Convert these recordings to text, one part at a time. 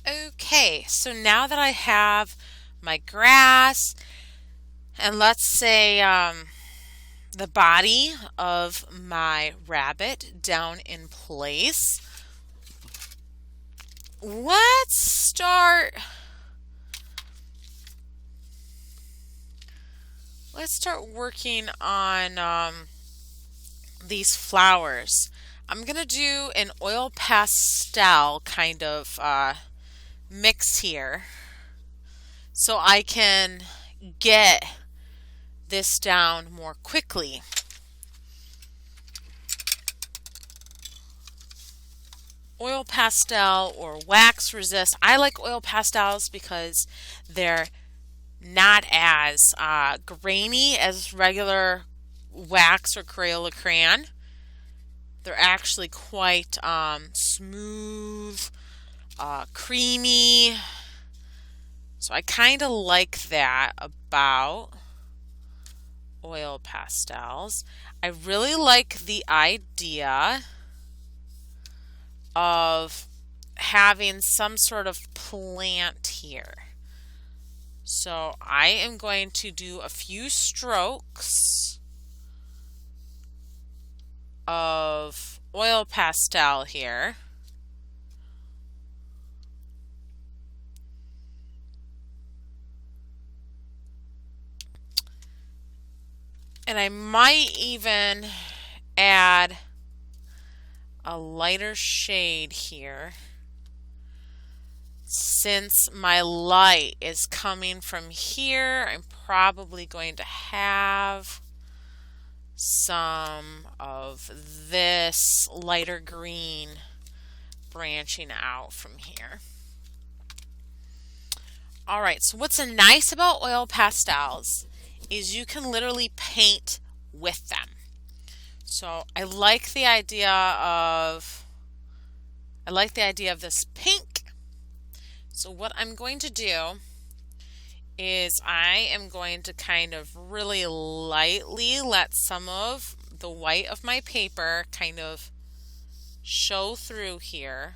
Okay, so now that I have my grass and let's say the body of my rabbit down in place, let's start working on these flowers. I'm gonna do an oil pastel kind of mix here so I can get this down more quickly. Oil pastel or wax resist. I like oil pastels because they're not as grainy as regular wax or Crayola crayon. They're actually quite smooth, creamy. So I kind of like that about oil pastels. I really like the idea of having some sort of plant here. So I am going to do a few strokes of oil pastel here. And I might even add a lighter shade here since my light is coming from here. I'm probably going to have some of this lighter green branching out from here. All right, so what's nice about oil pastels is you can literally paint with them. So I like the idea of this pink. So what I'm going to do is I am going to kind of really lightly let some of the white of my paper kind of show through here.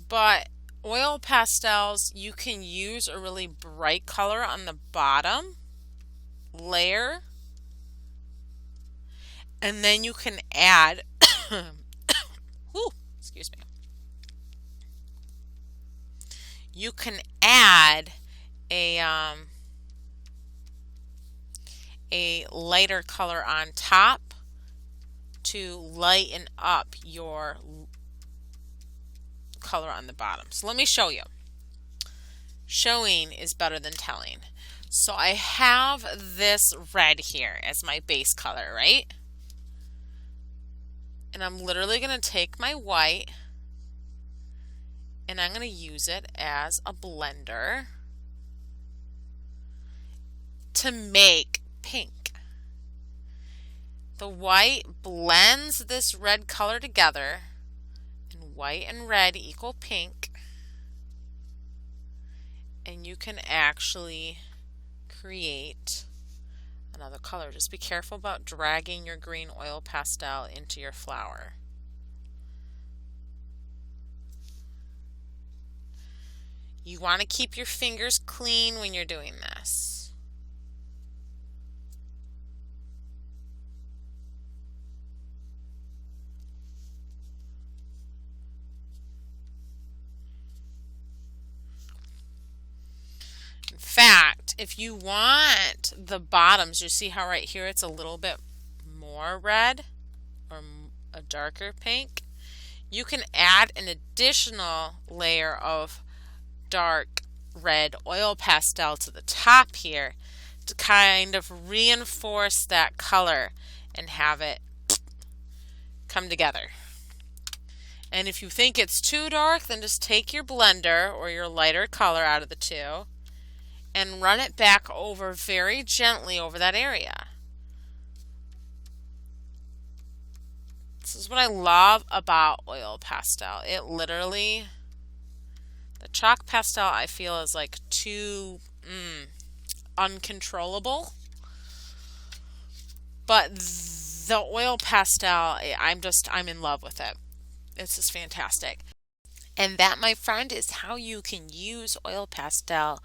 But oil pastels, you can use a really bright color on the bottom layer, and then you can add excuse me. You can add a lighter color on top to lighten up your color on the bottom. So let me show you. Showing is better than telling. So I have this red here as my base color, right? And I'm literally going to take my white and I'm going to use it as a blender to make pink. The white blends this red color together, and white and red equal pink, and you can actually create another color. Just be careful about dragging your green oil pastel into your flower. You want to keep your fingers clean when you're doing this. In fact, if you want the bottoms, you see how right here it's a little bit more red or a darker pink? You can add an additional layer of dark red oil pastel to the top here to kind of reinforce that color and have it come together. And if you think it's too dark, then just take your blender or your lighter color out of the two and run it back over very gently over that area. This is what I love about oil pastel. It literally, the chalk pastel I feel is like too uncontrollable. But the oil pastel, I'm in love with it. It's just fantastic. And that, my friend, is how you can use oil pastel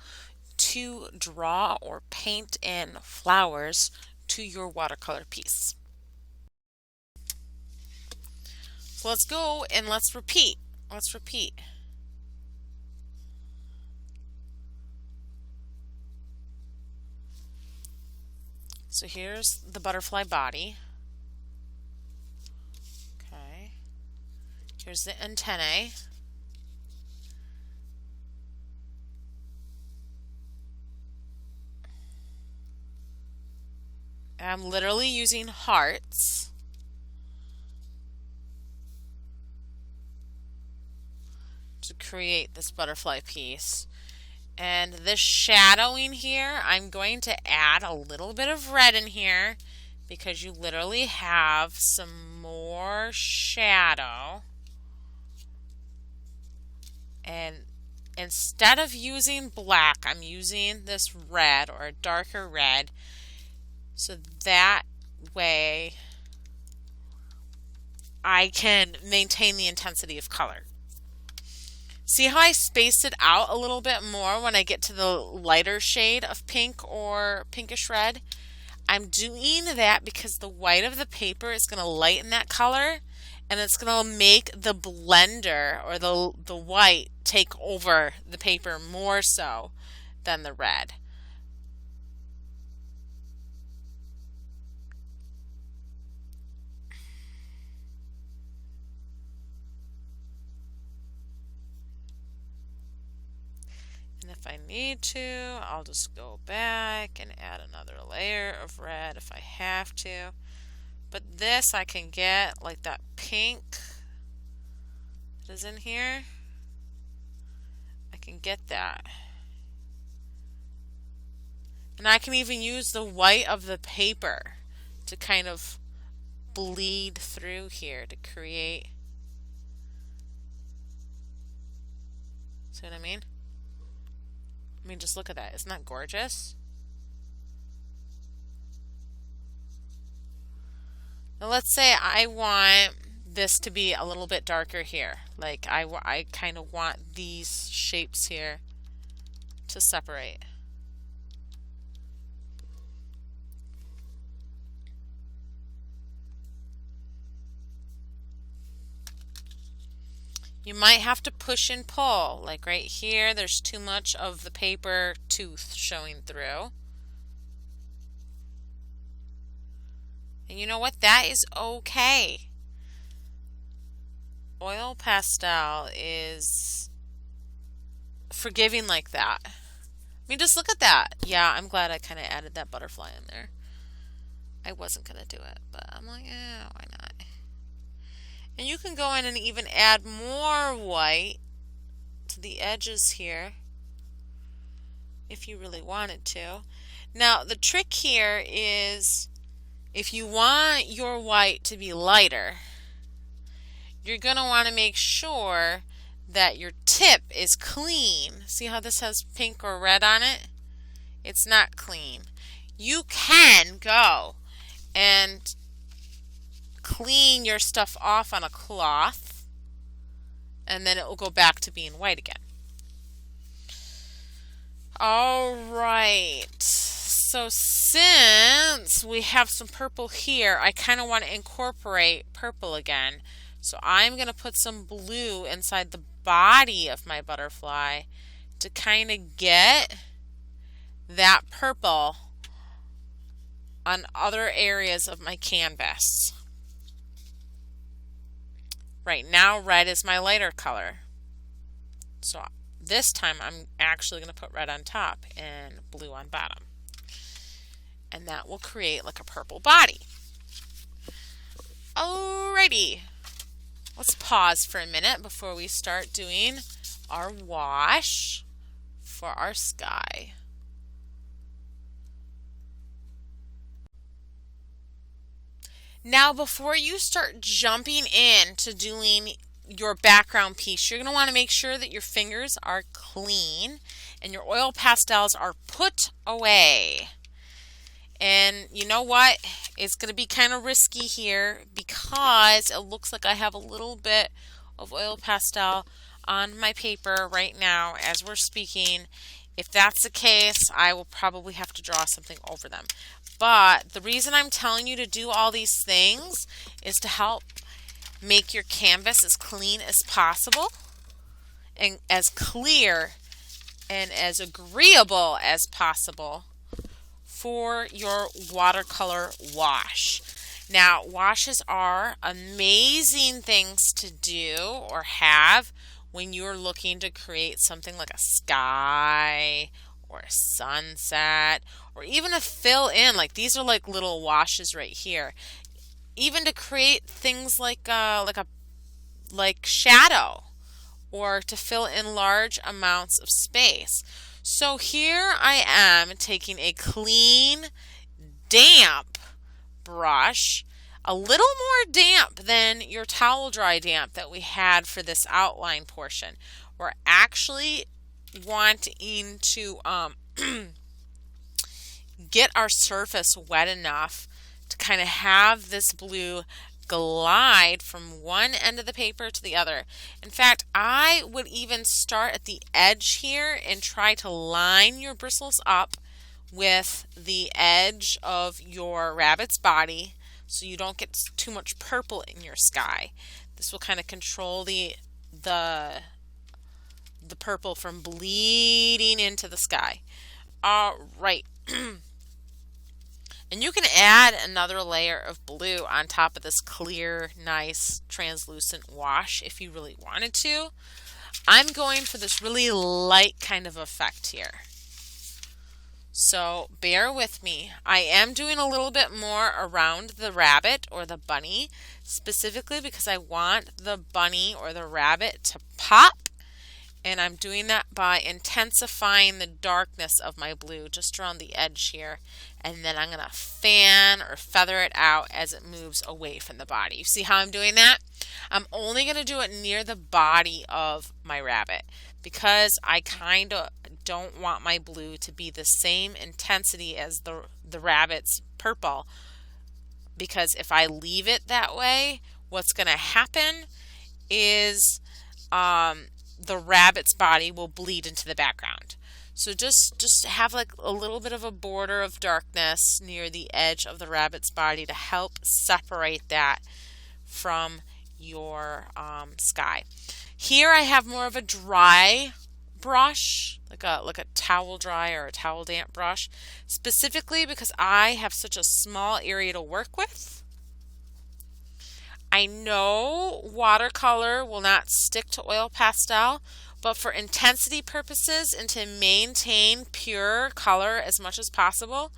to draw or paint in flowers to your watercolor piece. So let's go and let's repeat. Let's repeat. So here's the butterfly body. Okay. Here's the antennae. I'm literally using hearts. To create this butterfly piece. And this shadowing here, I'm going to add a little bit of red in here because you literally have some more shadow. And instead of using black, I'm using this red or a darker red, so that way I can maintain the intensity of color. See how I spaced it out a little bit more when I get to the lighter shade of pink or pinkish red? I'm doing that because the white of the paper is going to lighten that color, and it's going to make the blender or the white take over the paper more so than the red. And if I need to, I'll just go back and add another layer of red if I have to. But this I can get like that pink that is in here. I can get that. And I can even use the white of the paper to kind of bleed through here to create. See what I mean? I mean, just look at that. Isn't that gorgeous? Now let's say I want this to be a little bit darker here. Like I kind of want these shapes here to separate. You might have to push and pull. Like right here, there's too much of the paper tooth showing through. And you know what? That is okay. Oil pastel is forgiving like that. I mean, just look at that. Yeah, I'm glad I kind of added that butterfly in there. I wasn't going to do it, but I'm like, yeah, why not? And you can go in and even add more white to the edges here if you really wanted to. Now, the trick here is if you want your white to be lighter, you're going to want to make sure that your tip is clean. See how this has pink or red on it? It's not clean. You can go and clean your stuff off on a cloth, and then it will go back to being white again. All right, so since we have some purple here, I kind of want to incorporate purple again. So I'm going to put some blue inside the body of my butterfly to kind of get that purple on other areas of my canvas. Right now, red is my lighter color. So this time I'm actually going to put red on top and blue on bottom. And that will create like a purple body. Alrighty. Let's pause for a minute before we start doing our wash for our sky. Now, before you start jumping in to doing your background piece, you're going to want to make sure that your fingers are clean and your oil pastels are put away. And you know what? It's going to be kind of risky here because it looks like I have a little bit of oil pastel on my paper right now as we're speaking. If that's the case, I will probably have to draw something over them. But the reason I'm telling you to do all these things is to help make your canvas as clean as possible and as clear and as agreeable as possible for your watercolor wash. Now, washes are amazing things to do or have when you're looking to create something like a sky or a sunset or even a fill in. Like these are like little washes right here. Even to create things like shadow or to fill in large amounts of space. So here I am taking a clean, damp brush, a little more damp than your towel dry damp that we had for this outline portion. We're actually wanting to get our surface wet enough to kind of have this blue glide from one end of the paper to the other. In fact, I would even start at the edge here and try to line your bristles up with the edge of your rabbit's body so you don't get too much purple in your sky. This will kind of control the purple from bleeding into the sky. All right. And you can add another layer of blue on top of this clear, nice, translucent wash if you really wanted to. I'm going for this really light kind of effect here. So bear with me. I am doing a little bit more around the rabbit or the bunny, specifically because I want the bunny or the rabbit to pop. And I'm doing that by intensifying the darkness of my blue just around the edge here. And then I'm going to fan or feather it out as it moves away from the body. You see how I'm doing that? I'm only going to do it near the body of my rabbit because I kind of don't want my blue to be the same intensity as the rabbit's purple. Because if I leave it that way, what's going to happen is the rabbit's body will bleed into the background. So just have like a little bit of a border of darkness near the edge of the rabbit's body to help separate that from your sky. Here I have more of a dry brush, like a towel dry or a towel damp brush, specifically because I have such a small area to work with. I know watercolor will not stick to oil pastel, but for intensity purposes and to maintain pure color as much as possible,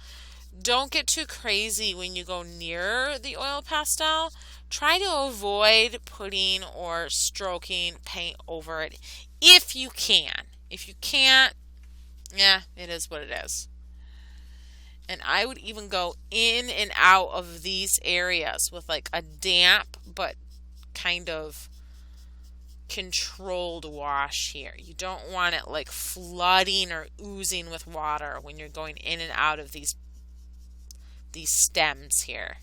don't get too crazy when you go near the oil pastel. Try to avoid putting or stroking paint over it if you can. If you can't, yeah, it is what it is. And I would even go in and out of these areas with like a damp but kind of controlled wash here. You don't want it like flooding or oozing with water when you're going in and out of these stems here.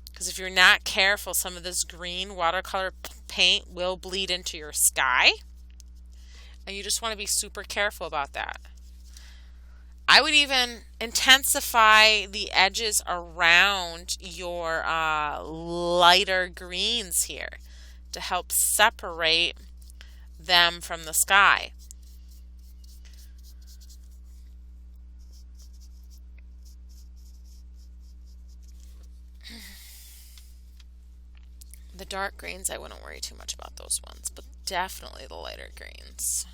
Because if you're not careful, some of this green watercolor paint will bleed into your sky. And you just want to be super careful about that. I would even intensify the edges around your lighter greens here to help separate them from the sky. The dark greens, I wouldn't worry too much about those ones, but definitely the lighter greens.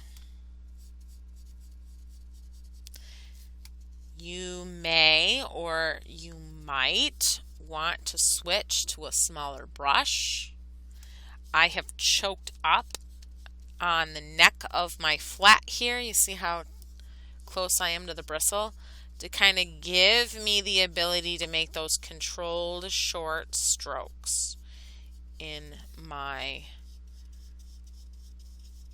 You may or you might want to switch to a smaller brush. I have choked up on the neck of my flat here. You see how close I am to the bristle? To kind of give me the ability to make those controlled short strokes in my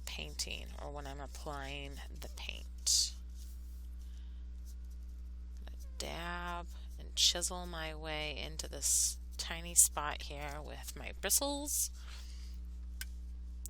painting or when I'm applying the paint. dab and chisel my way into this tiny spot here with my bristles.